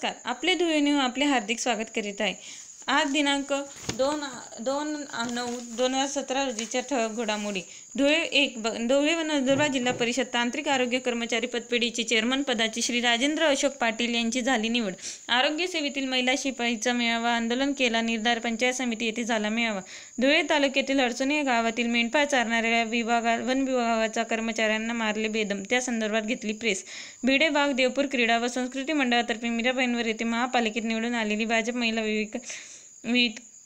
नमस्कार, आपले धुळे न्यूज आपले हार्दिक स्वागत करीत आहे। आज दिनांक 2/9/2017 रोजीच्या ठळक घडामोडी। धुळे व नंदुरबार जिल्हा परिषद तांत्रिक आरोग्य कर्मचारी पतपेढीचे चेअरमन पदाची श्री राजेंद्र अशोक पाटील यांची झाली निवड। आरोग्य सेवेतील महिला शिपाईचा मेळावा आंदोलन केला निर्धार पंचायत समिती येथे झाला मेळावा। धुळे तालुक्यातील हडसोनी गावातील मेंढपाळ चारणाऱ्या वन विभागाच्या कर्मचाऱ्यांना मारले बेदम, त्या संदर्भात घेतली प्रेस। भिडे बाग देवपूर क्रीडा व संस्कृती मंडळातर्फे मीराबाईंवर येथे महापालिकेत निवडून आलेली भाजप महिला विवेक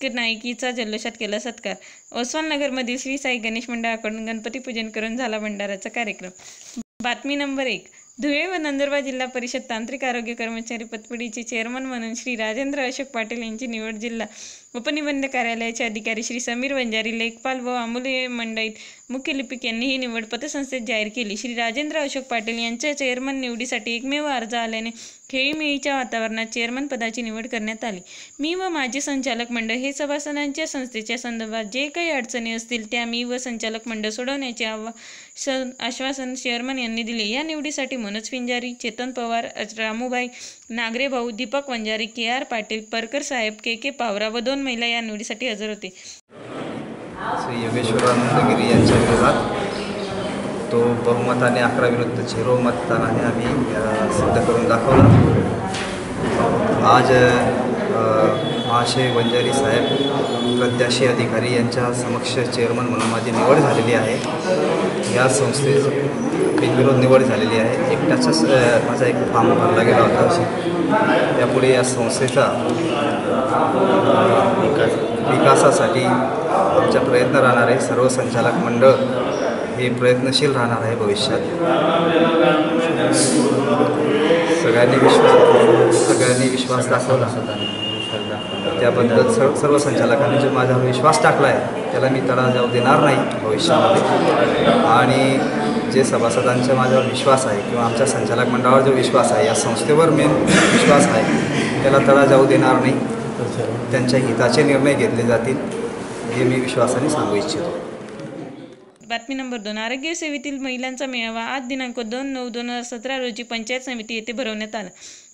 नाईकीचा जल्लोषात केला सत्कार। ओसवालनगरमधील श्री साई गणेश मंडळाकडून गणपती पूजन करून झाला भंडाराचा कार्यक्रम। बातमी नंबर 1। धुळे व नंदुरबार जिल्हा परिषद तांत्रिक आरोग्य कर्मचारी पतपेढीचे चेअरमन म्हणून श्री राजेंद्र अशोक पाटील यांची निवड जिल्हा उपनिबंधक कार्यालयाचे अधिकारी श्री समीर वंजारी, लेखपाल व अमूल्य मंडईत मुख्य लिपिक यांनी ही निवड पतसंस्थेत जाहीर केली। श्री राजेंद्र अशोक पाटील यांच्या चेअरमन निवडीसाठी एकमेव अर्ज आल्याने खेळीमेळीच्या वातावरणात चेअरमन पदाची निवड करण्यात आली। मी व माझे संचालक मंडळ हे सभासदांच्या संस्थेच्या संदर्भात जे काही अडचणी असतील त्या मी व संचालक मंडळ सोडवण्याचे आश्वासन चेअरमन यांनी दिले। या निवडीसाठी मनोज पिंजारी, चेतन पवार, रामूभाई नागरे भाऊ, दीपक वंजारी, के.आर. पाटील, परकर साहेब, के पावरा व 2 महिला या निवडीसाठी हजर होते। श्री योगेश्वरानंद गिरी यांच्या विरोधात तो बहुमताने 11 विरुद्ध 0 मतदानाने आम्ही सिद्ध करून दाखवला। आज महाशय वंजारी साहेब प्रत्याशी अधिकारी यांच्या समक्ष चेअरमन म्हणून माझी निवड झालेली आहे। या संस्थेची बिनविरोध निवड झालेली आहे। एकट्याचाच माझा एक फॉर्म भरला गेला होता। यापुढे या संस्थेचा विकासासाठी आमचा प्रयत्न राहणार आहे। सर्व संचालक मंडळ हे प्रयत्नशील राहणार आहे भविष्यात। सगळ्यांनी विश्वास दाखवला, त्याबद्दल सर्व संचालकांनी जो माझ्यावर विश्वास टाकला आहे त्याला मी तडा जाऊ देणार नाही भविष्यामध्ये। आणि जे सभासदांचा माझ्यावर विश्वास आहे किंवा आमच्या संचालक मंडळावर जो विश्वास आहे, या संस्थेवर मेन विश्वास आहे, त्याला तडा जाऊ देणार नाही। त्यांच्या हिताचे निर्णय घेतले जातील हे मी विश्वासाने सांगू इच्छितो। बातमी नंबर 2। आरोग्य सेवेतील महिलांचा मेळावा आज दिनांक 2/9/2017 रोजी पंचायत समिती येथे भरवण्यात आला।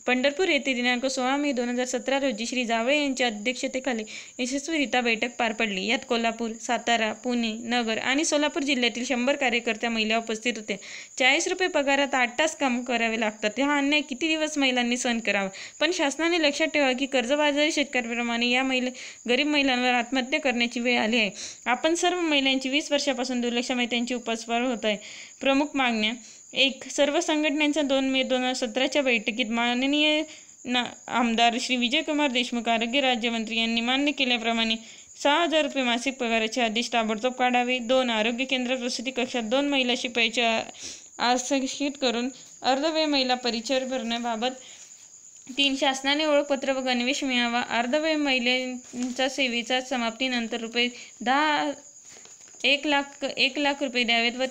पंढरपूर येथे दिनांक 16 मे 2017 रोजी श्री जावळे यांच्या अध्यक्षतेखाली यशस्वीरित्या बैठक पार पडली। यात कोल्हापूर, सातारा, पुणे, नगर आणि सोलापूर जिल्ह्यातील 100 कार्यकर्त्या महिला उपस्थित होत्या। 40 रुपये पगारात 8 तास काम करावे लागतात। हा अन्याय किती दिवस महिलांनी सहन करावा? पण शासनाने लक्षात ठेवा की कर्जबाजारी शेतकऱ्याप्रमाणे या गरीब महिलांवर आत्महत्या करण्याची वेळ आली आहे। आपण सर्व महिलांची 20 वर्षापासून दुर्लक्षामुळे त्यांची उपासमार होत आहे। प्रमुख मागण्या 1. सर्व संघटनांच्या 2 मे 2017च्या बैठकीत माननीय आमदार श्री विजयकुमार देशमुख आरोग्य राज्यमंत्री यांनी मान्य केल्याप्रमाणे 6,000 रुपये मासिक पगाराचे आदेश ताबडतोब काढावे। 2. आरोग्य केंद्र प्रसूती कक्षात 2 महिला शिपाईचे आरक्षित करून अर्धवेळ महिला परिचय भरण्याबाबत 3. शासनाने ओळखपत्र व गणवेश मिळावा। अर्धवेळ महिलांच्या सेवेच्या समाप्तीनंतर एक लाख रुपये द्यावेत व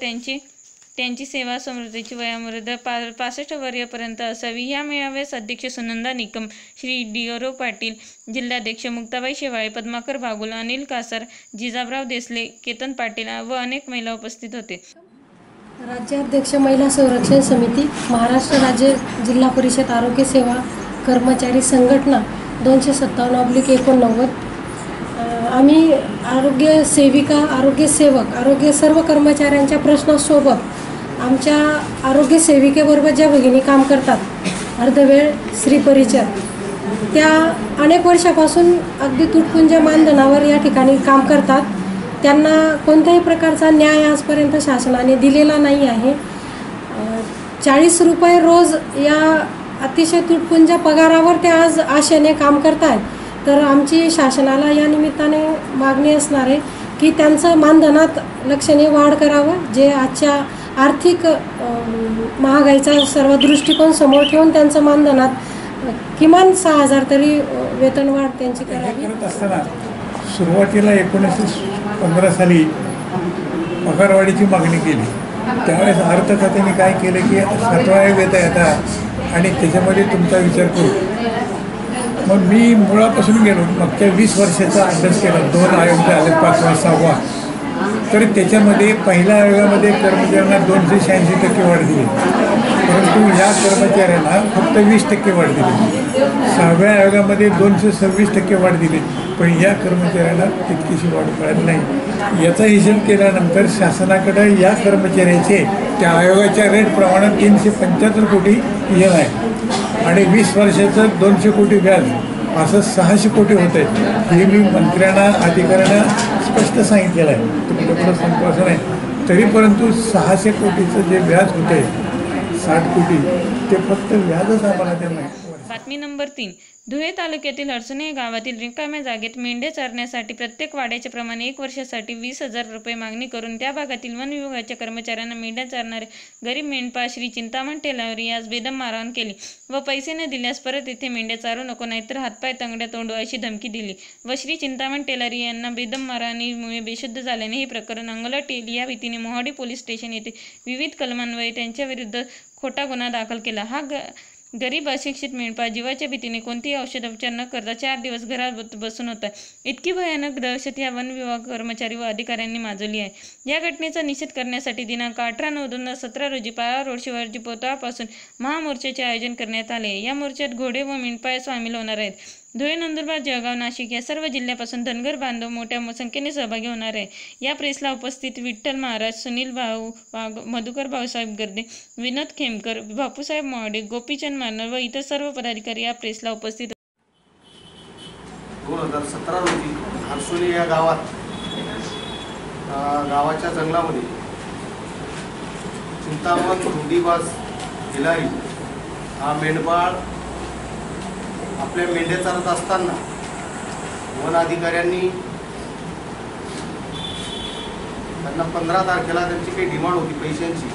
त्यांची सेवा समृद्धीची वयोमर्यादा 65 वर्षापर्यंत असावी। या मेळाव्यास अध्यक्ष सुनंदा निकम, श्री डी.ओ. पाटील, जिल्हाध्यक्ष मुक्ताबाई शेवाळे, पद्माकर भागुल, अनिल कासार, जिजाबराव देसले, केतन पाटील व अनेक महिला उपस्थित होते। राज्याध्यक्ष महिला संरक्षण समिती, महाराष्ट्र राज्य जिल्हा परिषद आरोग्य सेवा कर्मचारी संघटना 257/89। आम्ही आरोग्य सेविका, आरोग्य सेवक, आरोग्य सर्व कर्मचाऱ्यांच्या प्रश्नासोबत आमच्या आरोग्य सेविकेबरोबर ज्या भगिनी काम करतात अर्धवेळ स्त्री परिचर, त्या अनेक वर्षापासून अगदी तुटपुंज्या मानधनावर या ठिकाणी काम करतात। त्यांना कोणत्याही प्रकारचा न्याय आजपर्यंत शासनाने दिलेला नाही आहे। 40 रुपये रोज या अतिशय तुटपुंज्या पगारावर ते आज आशेने काम करत आहेत। तर आमची शासनाला या निमित्ताने मागणी असणार आहे की त्यांचं मानधनात लक्षणीय वाढ करावं। जे आजच्या आर्थिक महागाईचा सर्व दृष्टिकोन समोर ठेवून त्यांचं मानधनात किमान 6,000 तरी वेतनवाढ त्यांची करावी। सुरुवातीला 1915 साली पगारवाढीची मागणी केली। त्यावेळेस अर्थखात्याने काय केलं की 7व्या वेतन येतात आणि त्याच्यामध्ये तुमचा विचार करू। मग मी मुळापासून गेलो, मागच्या 20 वर्षाचा अभ्यास केला। 2 आयोग आले, 5वा 6वा। तर त्याच्यामध्ये पहिल्या आयोगामध्ये कर्मचाऱ्यांना 286% वाढ दिली। परंतु या कर्मचाऱ्यांना फक्त 20% वाढ दिली. 6व्या आयोगामध्ये 226% वाढ दिली, पण या कर्मचाऱ्यांना तितकीशी वाढ मिळाली नाही. याचा हिशोब केल्यानंतर शासनाकडे या कर्मचाऱ्याचे त्या आयोगाच्या रेटप्रमाणे 375 कोटी येण आहे आणि 20 वर्षाचं 200 कोटी व्याज, असं 600 कोटी होत आहे. हे मी मंत्र्यांना अधिकाऱ्यांना स्पष्ट सांगितलेलं आहे, तर कुठं सांगतो असं नाही. तरी परंतु 600 कोटीचं जे व्याज होतं आहे 60 कोटी, ते फक्त व्याजच आम्हाला देत नाही. बातमी नंबर 3. धुळे तालुक्यातील अडचणी गावातील रिकाम्या जागेत मेंढ्या चरण्यासाठी प्रत्येक वाड्याच्या प्रमाणे 1 वर्षासाठी 20,000 रुपये मागणी करून त्या भागातील वन विभागाच्या कर्मचाऱ्यांना मेंढ्या चरणारे गरीब मेंढपाळ श्री चिंतामण टेलर यास बेदम मारहाण केली व पैसे न दिल्यास परत येथे मेंढ्या चारू नको, नाहीतर हातपाय तंगड्या तोंडू अशी धमकी दिली व श्री चिंतामण टेलर यांना बेदम मारहाणीमुळे बेशुद्ध झाल्याने हे प्रकरण अंगलट येईल या भीतीने मोहाडी पोलीस स्टेशन येथे विविध कलमान्वये त्यांच्याविरुद्ध खोटा गुन्हा दाखल केला. हा गरीब अशिक्षित मेंढपाळ जीवाच्या भीतीने कोणतेही औषधोपचार न करता 4 दिवस घरात बसून होता. इतकी भयानक दहशत या वन विभाग कर्मचारी व अधिकाऱ्यांनी माजवली आहे. या घटनेचा निषेध करण्यासाठी दिनांक 18/9/2017 रोजी पारा रोड शिवाजी पुतळ्यापासून महामोर्चाचे आयोजन करण्यात आले. या मोर्चात घोडे व मेंढपाळ सामील होणार आहेत. धुळे, नंदुरबार, जळगाव, नाशिक या सर्व जिल्ह्यापासून धनगर बांधव मोठ्या संख्येने सहभागी होणार आहे. या प्रेसला उपस्थित विठ्ठल महाराज, सुनील भाऊ वाघ, मधुकर भाऊसाहेब गर्दे, विनोद खेमकर, बापूसाहेब मोहाडे, गोपीचंद मानर व इतर सर्व पदाधिकारी या प्रेसला उपस्थित. 2017 रोजी हरसोली या गावात गावाच्या जंगलामध्ये चिंतामण रुंडीबाज खिलारी हा मेंढपाळ आपल्या मेंढ्या चारत असताना वन अधिकाऱ्यांनी त्यांना 15 तारखेला त्यांची काही डिमांड होती पैशांची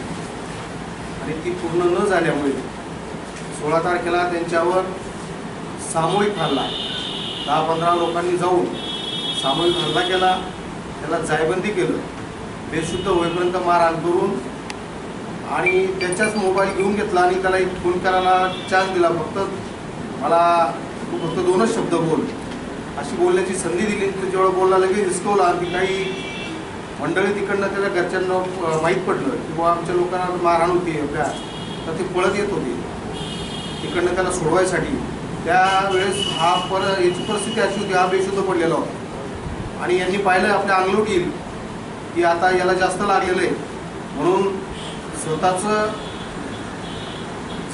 आणि ती पूर्ण न झाल्यामुळे 16 तारखेला त्यांच्यावर सामूहिक हल्ला 10-15 लोकांनी जाऊन सामूहिक हल्ला केला. त्याला जायबंदी केलं, बेशुद्ध होईपर्यंत मारहाण करून आणि त्याच्याच मोबाईल घेऊन घेतला आणि त्याला एक फोन करायला चान्स दिला. मला तू फक्त 2च शब्द बोल अशी बोलण्याची संधी दिली. तो जेव्हा बोलला लगेच हिसकवला आणि काही मंडळी तिकडनं त्याच्या घरच्यांना माहीत पडलं की बुवा आमच्या लोकांना मारहाण होती आपल्या, तर ते पळत येत होते तिकडनं त्याला सोडवायसाठी. त्यावेळेस याची परिस्थिती अशी होती, हा बेशुद्ध पडलेला होता आणि यांनी पाहिलं आपल्या अंगलोट येईल की आता याला जास्त लागलेलं आहे म्हणून स्वतःचं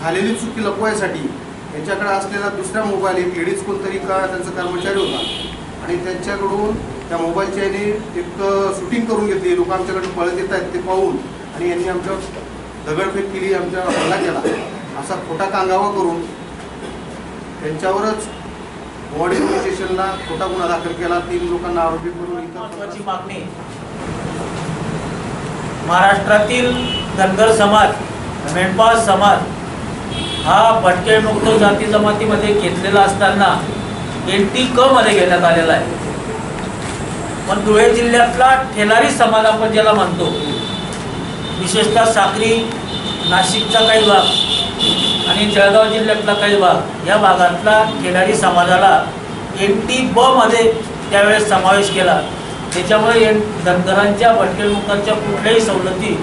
झालेली चुकी लपवायसाठी त्यांच्याकडे असलेला दुसरा मोबाईल, एक लेडीज कोणतरी त्यांचा कर्मचारी होता आणि त्यांच्याकडून त्या मोबाईलच्या याने एक शूटिंग करून घेतली. लोक आमच्याकडे पळत येत आहेत ते पाहून आणि यांनी आमच्या दगडफेक केली, आमच्यावर हल्ला केला असा खोटा कांगावा करून त्यांच्यावरच मोहाडी पोलीस स्टेशनला खोटा गुन्हा दाखल केला. 3 लोकांना आरोपी करून महत्त्वाची मागणी महाराष्ट्रातील धनगर समाज, मेंढपाळ समाज हा भटकेमुक्त जाती जमातीमध्ये घेतलेला असताना NT-क मध्ये घेण्यात आलेला आहे. पण धुळे जिल्ह्यातला ठेलारी समाज आपण ज्याला म्हणतो, विशेषतः साक्री, नाशिकचा काही भाग आणि जळगाव जिल्ह्यातला काही भाग, या भागातला ठेलारी समाजाला NT-ब मध्ये त्यावेळेस समावेश केला. त्याच्यामुळे धनगरांच्या भटकेमुक्तांच्या कुठल्याही सवलती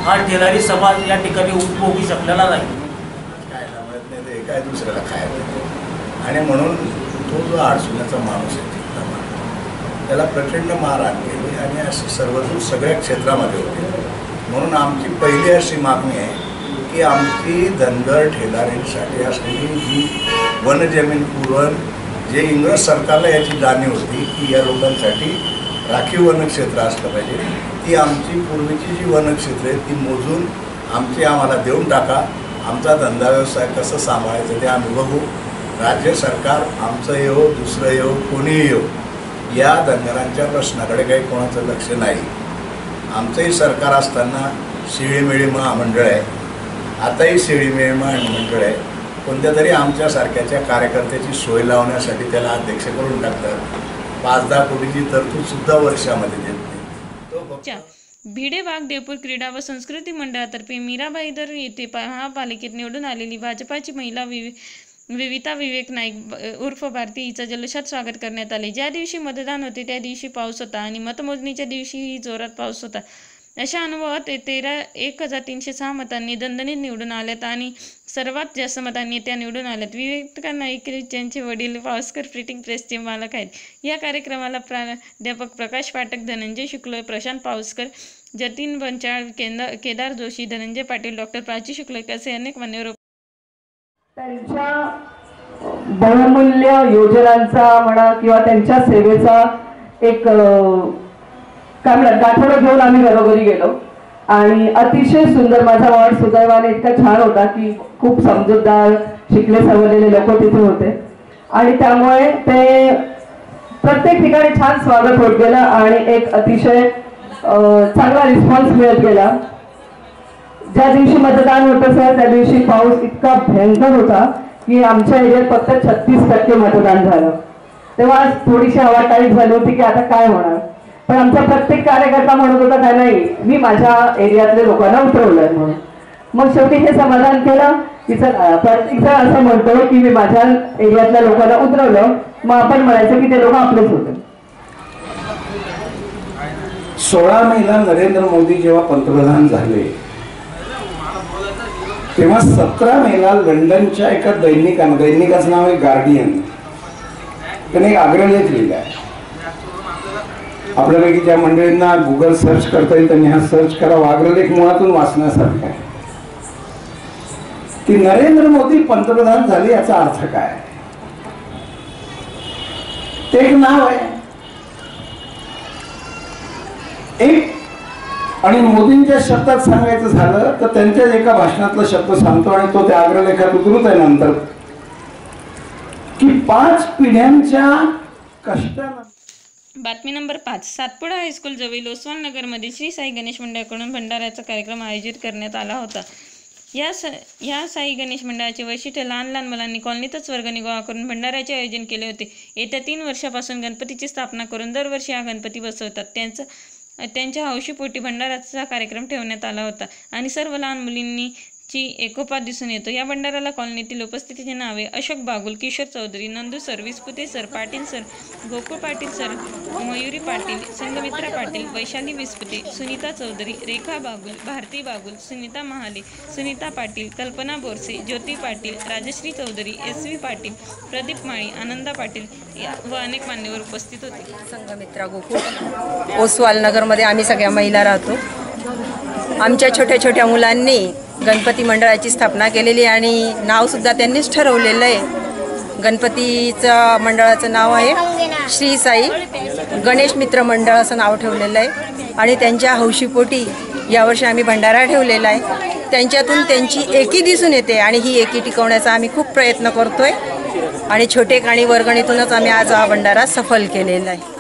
हा ठेलारी समाज या ठिकाणी उपभोगू शकलेला नाही. काय दुसऱ्याला खायला आणि म्हणून तो जो अडचणीचा माणूस आहे त्याला प्रचंड मारहाण केली आणि असे सर्वजण सगळ्या क्षेत्रामध्ये होते. म्हणून आमची पहिली अशी मागणी आहे की आमची धनगर ठेलारींसाठी असलेली जी वनजमीन पुरवण, जे इंग्रज सरकारला याची जाणीव होती की या लोकांसाठी राखीव वनक्षेत्र असलं पाहिजे, ती आमची पूर्वीची जी वनक्षेत्र आहेत ती मोजून आम्हाला देऊन टाका. आमचा धंदा व्यवसाय कसं सांभाळायचं ते आम्ही बघू. राज्य सरकार आमचं येऊ, दुसरं येऊ, कोणीही येऊ, या धनगरांच्या प्रश्नाकडे काही कोणाचं लक्ष नाही. आमचंही सरकार असताना शेळीमेळी महामंडळ आहे, आताही शेळीमेळी महामंडळ आहे. कोणत्या तरी आमच्यासारख्याच्या कार्यकर्त्याची सोय लावण्यासाठी त्याला अध्यक्ष करून टाकतात. 5-10 कोटीची तरतूदसुद्धा वर्षामध्ये देत नाही. भिडेबाग देवपूर क्रीडा व संस्कृती मंडळातर्फे मीराबाई दर येथे महापालिकेत निवडून आलेली भाजपाची महिला विविता विवेक नाईक उर्फ भारती हिचं जल्लोषात स्वागत करण्यात आले. ज्या दिवशी मतदान होते त्या दिवशी पाऊस होता आणि मतमोजणीच्या दिवशीही जोरात पाऊस होता. अशा अनुभवात 1306 मतांनी दणदणीत निवडून आल्यात आणि सर्वात जास्त मतांनी त्या निवडून आल्यात. विवेकानंद नाईक यांचे वडील पावसकर प्रिंटिंग प्रेसचे मालक आहेत. या कार्यक्रमाला प्राध्यापक प्रकाश पाठक, धनंजय शुक्ल, प्रशांत पावसकर, जतीन बंचाळ, केदार जोशी, धनंजय पाटील, डॉक्टर प्राची शुक्ल असे अनेक मान्यवर. त्यांच्या बहुमूल्य योजनांचा म्हणा किंवा त्यांच्या सेवेचा एक काय म्हणतात गाठोडा घेऊन आम्ही घरोघरी गेलो आणि अतिशय सुंदर. माझा वॉर्ड सुदैवाने इतका छान होता की खूप समजूतदार शिकले सवरलेले लोक तिथे होते आणि त्यामुळे ते प्रत्येक ठिकाणी छान स्वागत होत गेलं आणि एक अतिशय चांगला रिस्पॉन्स मिळत गेला. ज्या दिवशी मतदान होतं सर त्या दिवशी पाऊस इतका भयंकर होता की आमच्या एरियात फक्त 36% मतदान झालं. तेव्हा थोडीशी हवा टाईट झाली होती की आता काय होणार, पण आमचा प्रत्येक कार्यकर्ता म्हणत होता काय नाही मी माझ्या एरियातल्या लोकांना उतरवलंय म्हणून. मग शेवटी हे समाधान केलं की प्रत्येक जण असं म्हणतो की मी माझ्या एरियातल्या लोकांना उतरवलं, मग आपण म्हणायचं की ते लोक आपलेच होते. 16 मेला नरेंद्र मोदी जेव्हा पंतप्रधान झाले तेव्हा 17 मेला लंडनच्या एका दैनिकाचं नाव आहे गार्डियन, त्याने एक अग्रलेख लिहिला आहे. आपल्यापैकी ज्या मंडळींना गुगल सर्च करता येईल त्यांनी हा सर्च करावा. अग्रलेख मुळातून वाचण्यासारखा आहे की नरेंद्र मोदी पंतप्रधान झाले याचा अर्थ काय. ते एक नाव आहे एक, आणि मोदींच्या शब्दात सांगायचं झालं तर त्यांच्याच एका भाषणातला शब्द सांगतो आणि तो त्या अग्रलेखात उतरत आहे नंतर की 5 पिढ्यांच्या कष्टानं. बातमी नंबर 5. सातपुडा हायस्कूल जवळ ओसवाल नगरमध्ये श्री साई गणेश मंडळाकडून भंडाऱ्याचा कार्यक्रम आयोजित करण्यात आला होता. या साई गणेश मंडळाचे वैशिष्ट्य लहान मुलांनी कॉलनीतच वर्गणी गोळा करून भंडाऱ्याचे आयोजन केले होते. येत्या 3 वर्षापासून गणपतीची स्थापना करून दरवर्षी हा गणपती बसवतात. त्यांच्या हौशीपोटी भंडाऱ्याचा कार्यक्रम ठेवण्यात आला होता आणि सर्व लहान मुलींची एकोपा दिसून येतो. या भंडाऱ्याला कॉलनीतील उपस्थितीची नावे Ashok Bagul, Kishore Chaudhari, Nandu sir, Vispute sir, Patil sir, Gokul Patil sir, Mayuri Patil, Sanghamitra Patil, Vaishali Vispute, Sunita Chaudhari, Rekha Bagul, Bharati Bagul, Sunita Mahale, Sunita Patil, Kalpana Borse, Jyoti Patil, Rajshri Chaudhari, SV Patil, Pradeep माळी, आनंदा पाटील व अनेक मान्यवर उपस्थित होते. संगमित्रा गोकुळ ओसवाल नगरमध्ये आम्ही सगळ्या महिला राहतो. आमच्या छोट्या छोट्या मुलांनी गणपती मंडळाची स्थापना केलेली आणि नावसुद्धा त्यांनीच ठरवलेलं आहे. गणपतीचं मंडळाचं नाव आहे श्री साई गणेश मित्र मंडळ असं नाव ठेवलेलं आहे आणि त्यांच्या हौशीपोटी यावर्षी आम्ही भंडारा ठेवलेला आहे. त्यांच्यातून त्यांची एकी दिसून येते आणि ही एकी टिकवण्याचा आम्ही खूप प्रयत्न करतो आहे आणि छोटे काणी वर्गणीतूनच आम्ही आज हा भंडारा सफल केलेला आहे.